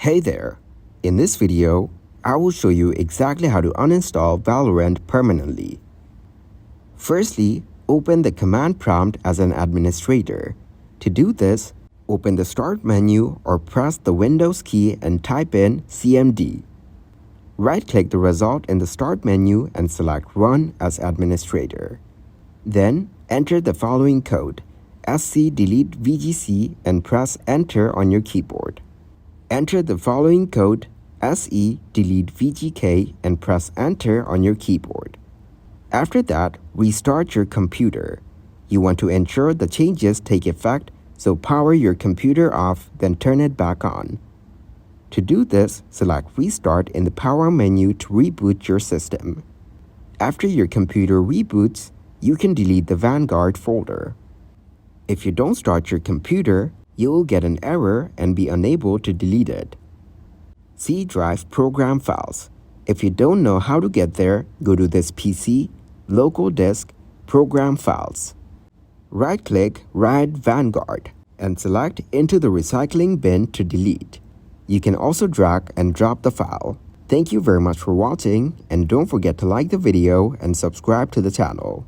Hey there! In this video, I will show you exactly how to uninstall Valorant permanently. Firstly, open the command prompt as an administrator. To do this, open the Start menu or press the Windows key and type in CMD. Right-click the result in the Start menu and select Run as administrator. Then, enter the following code, SC delete VGC, and press Enter on your keyboard. Enter the following code, SE delete VGK, and press Enter on your keyboard. After that, restart your computer. You want to ensure the changes take effect, so power your computer off, then turn it back on. To do this, select Restart in the Power menu to reboot your system. After your computer reboots, you can delete the Vanguard folder. If you don't start your computer, you will get an error and be unable to delete it. C drive program files. If you don't know how to get there, go to this PC, local disk, program files. Right-click Write Vanguard and select Into the recycling bin to delete. You can also drag and drop the file. Thank you very much for watching, and don't forget to like the video and subscribe to the channel.